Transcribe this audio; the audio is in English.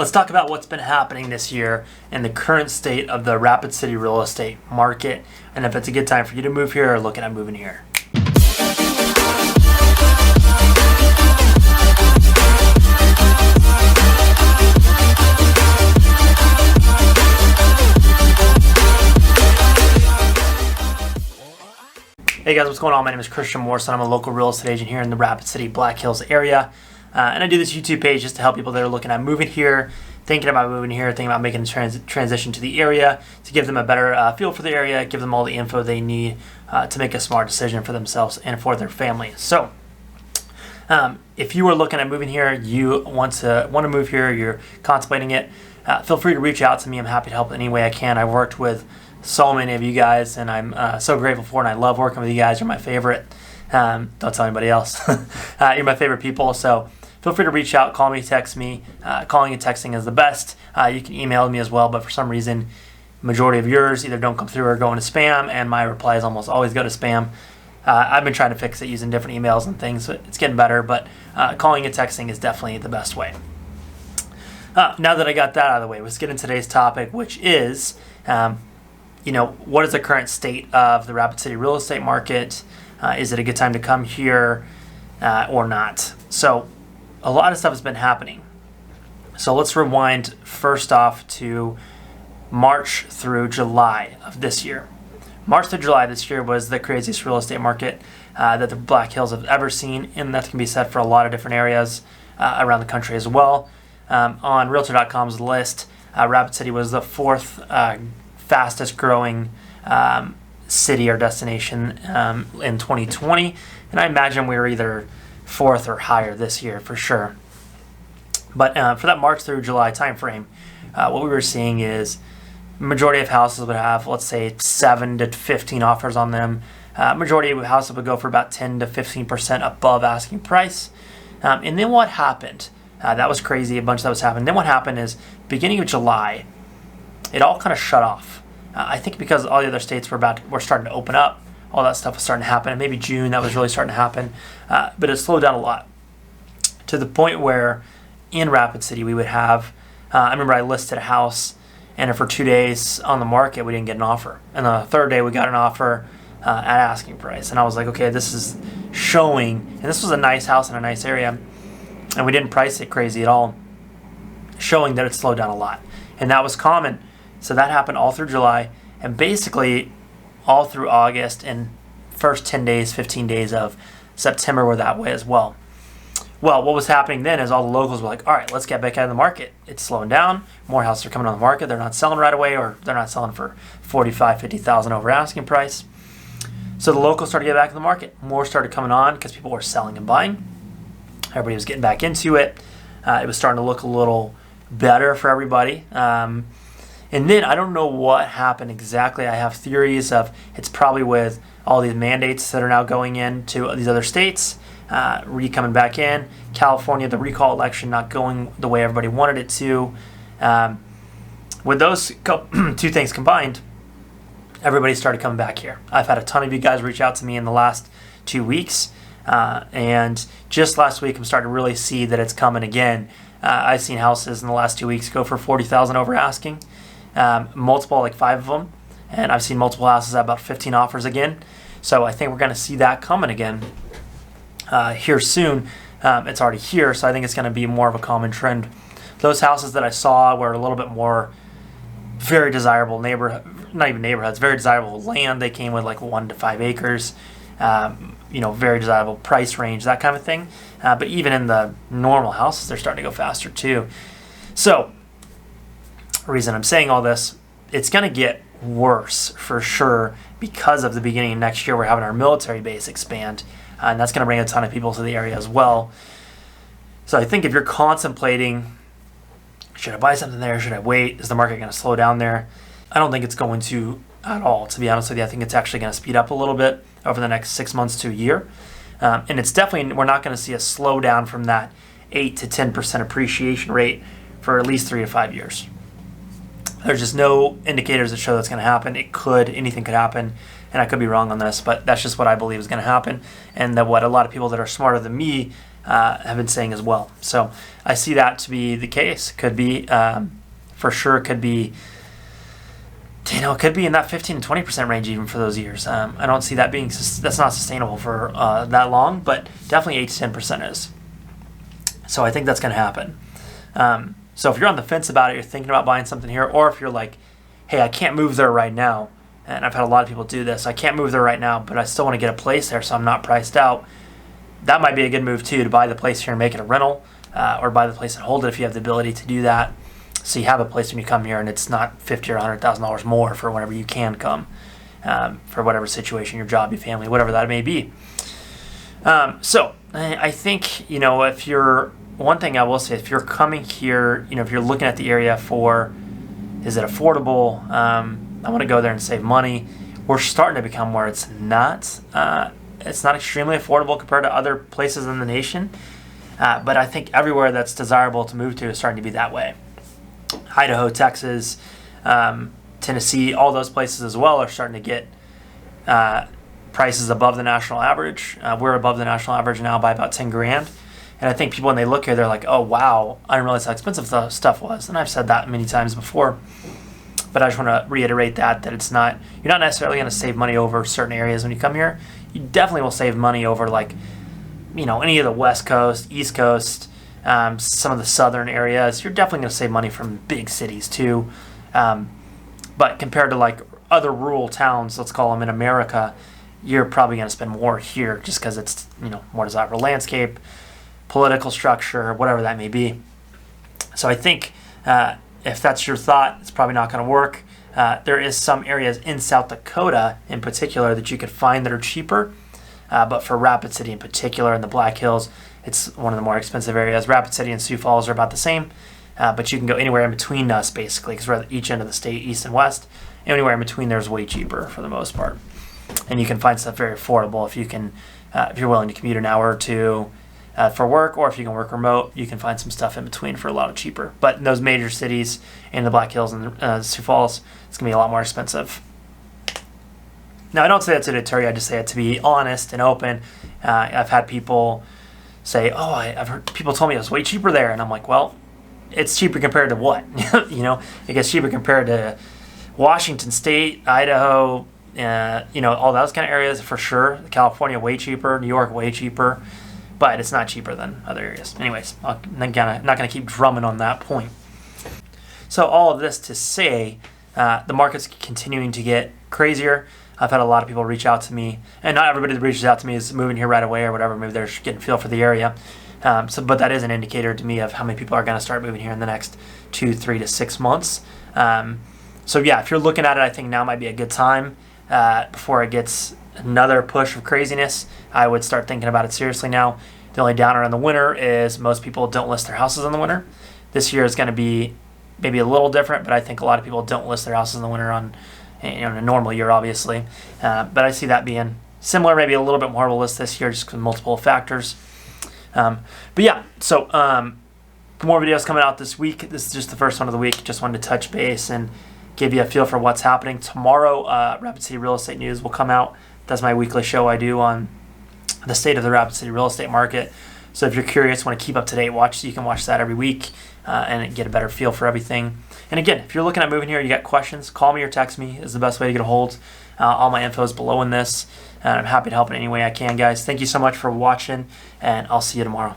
Let's talk about what's been happening this year and the current state of the Rapid City real estate market, and if it's a good time for you to move here or looking at moving here. Hey guys, what's going on? My name is Morrison. I'm a local real estate agent here in the Rapid City, Black Hills area. And I do this YouTube page just to help people that are looking at moving here, thinking about moving here, thinking about making a transition to the area, to give them a better feel for the area, give them all the info they need to make a smart decision for themselves and for their family. So, if you are looking at moving here, you want to move here, you're contemplating it, feel free to reach out to me. I'm happy to help in any way I can. I've worked with so many of you guys, and I'm so grateful for it, and I love working with you guys. You're my favorite. Don't tell anybody else. You're my favorite people, so feel free to reach out, call me, text me. Calling and texting is the best. You can email me as well, but for some reason, majority of yours either don't come through or go into spam, and my replies almost always go to spam. I've been trying to fix it using different emails and things, so it's getting better, but calling and texting is definitely the best way. Now that I got that out of the way, let's get into today's topic, which is what is the current state of the Rapid City real estate market? Is it a good time to come here or not? So a lot of stuff has been happening. So let's rewind first off to March through July of this year. March through July this year was the craziest real estate market that the Black Hills have ever seen, and that can be said for a lot of different areas around the country as well. On Realtor.com's list, Rapid City was the fourth fastest growing city or destination in 2020, and I imagine we were either fourth or higher this year for sure. But for that March through July timeframe, what we were seeing is majority of houses would have, let's say, 7 to 15 offers on them. Majority of houses would go for about 10 to 15% above asking price. And then what happened? That was crazy. A bunch of that was happening. Then what happened is beginning of July, it all kind of shut off. I think because all the other states were starting to open up, all that stuff was starting to happen. And maybe June, that was really starting to happen. But it slowed down a lot to the point where in Rapid City we would have, I remember I listed a house, and for 2 days on the market, we didn't get an offer. And the third day, we got an offer at asking price. And I was like, okay, this is showing, and this was a nice house in a nice area, and we didn't price it crazy at all, showing that it slowed down a lot. And that was common. So that happened all through July, and basically all through August, and first 10 days, 15 days of September were that way as well. Well, what was happening then is all the locals were like, all right, let's get back out of the market. It's slowing down. More houses are coming on the market. They're not selling right away, or they're not selling for $45,000, $50,000 over asking price. So the locals started to get back in the market. More started coming on because people were selling and buying. Everybody was getting back into it. It was starting to look a little better for everybody. And then I don't know what happened exactly. I have theories of it's probably with all these mandates that are now going into these other states, coming back in. California, the recall election not going the way everybody wanted it to. With those two things combined, everybody started coming back here. I've had a ton of you guys reach out to me in the last 2 weeks. And just last week, I'm starting to really see that it's coming again. I've seen houses in the last 2 weeks go for $40,000 over asking. Multiple, like 5 of them, and I've seen multiple houses at about 15 offers again. So I think we're going to see that coming again here soon. It's already here, so I think it's going to be more of a common trend. Those houses that I saw were a little bit more very desirable very desirable land. They came with like 1 to 5 acres, very desirable price range, that kind of thing. But even in the normal houses, they're starting to go faster too. So the reason I'm saying all this, it's going to get worse for sure because of the beginning of next year. We're having our military base expand, and that's going to bring a ton of people to the area as well. So I think if you're contemplating, should I buy something there? Should I wait? Is the market going to slow down there? I don't think it's going to at all, to be honest with you. I think it's actually going to speed up a little bit over the next 6 months to a year. And it's definitely, we're not going to see a slowdown from that 8 to 10% appreciation rate for at least 3 to 5 years. There's just no indicators that show that's going to happen. Anything could happen, and I could be wrong on this, but that's just what I believe is going to happen, and that what a lot of people that are smarter than me have been saying as well. So I see that to be the case. Could be, for sure, could be, it could be in that 15 to 20% range even for those years. I don't see that being, that's not sustainable for that long, but definitely 8 to 10% is. So I think that's going to happen. So if you're on the fence about it, you're thinking about buying something here, or if you're like, hey, I can't move there right now, and I've had a lot of people do this, I can't move there right now, but I still want to get a place there so I'm not priced out, that might be a good move too, to buy the place here and make it a rental, or buy the place and hold it if you have the ability to do that. So you have a place when you come here and it's not $50,000 or $100,000 more for whenever you can come, for whatever situation, your job, your family, whatever that may be. So I think, if you're, one thing I will say, if you're coming here, if you're looking at the area for, is it affordable? I want to go there and save money. We're starting to become where it's not extremely affordable compared to other places in the nation. But I think everywhere that's desirable to move to is starting to be that way. Idaho, Texas, Tennessee, all those places as well are starting to get prices above the national average. We're above the national average now by about 10 grand. And I think people, when they look here, they're like, oh, wow, I didn't realize how expensive the stuff was. And I've said that many times before. But I just want to reiterate that you're not necessarily going to save money over certain areas when you come here. You definitely will save money over, like, any of the West Coast, East Coast, some of the southern areas. You're definitely going to save money from big cities too. But compared to like other rural towns, let's call them in America, you're probably going to spend more here just because it's, more desirable landscape, political structure, whatever that may be. So I think if that's your thought, it's probably not going to work. There is some areas in South Dakota in particular that you could find that are cheaper. But for Rapid City in particular and the Black Hills, it's one of the more expensive areas. Rapid City and Sioux Falls are about the same, but you can go anywhere in between us basically, because we're at each end of the state, east and west. Anywhere in between there is way cheaper for the most part. And you can find stuff very affordable if you're willing to commute an hour or two for work, or if you can work remote, you can find some stuff in between for a lot cheaper. But in those major cities, in the Black Hills and Sioux Falls, it's going to be a lot more expensive. Now, I don't say that to deter you. I just say it to be honest and open. I've had people say, oh, I've heard people told me it was way cheaper there. And I'm like, well, it's cheaper compared to what? It gets cheaper compared to Washington State, Idaho, all those kind of areas for sure. California, way cheaper. New York, way cheaper. But it's not cheaper than other areas. Anyways, I'm not going to keep drumming on that point. So all of this to say, the market's continuing to get crazier. I've had a lot of people reach out to me, and not everybody that reaches out to me is moving here right away or whatever. Maybe they're getting a feel for the area. But that is an indicator to me of how many people are going to start moving here in the next 2, 3 to 6 months. So yeah, if you're looking at it, I think now might be a good time before it gets another push of craziness. I would start thinking about it seriously now. The only downer in the winter is most people don't list their houses in the winter. This year is going to be maybe a little different, but I think a lot of people don't list their houses in the winter on in a normal year, obviously. But I see that being similar, maybe a little bit more of a list this year just because of multiple factors. But yeah, so more videos coming out this week. This is just the first one of the week. Just wanted to touch base and give you a feel for what's happening. Tomorrow, Rapid City Real Estate News will come out. That's my weekly show I do on the state of the Rapid City real estate market. So if you're curious, want to keep up to date, you can watch that every week and get a better feel for everything. And again, if you're looking at moving here, you got questions, call me or text me is the best way to get a hold. All my info is below in this, and I'm happy to help in any way I can, guys. Thank you so much for watching, and I'll see you tomorrow.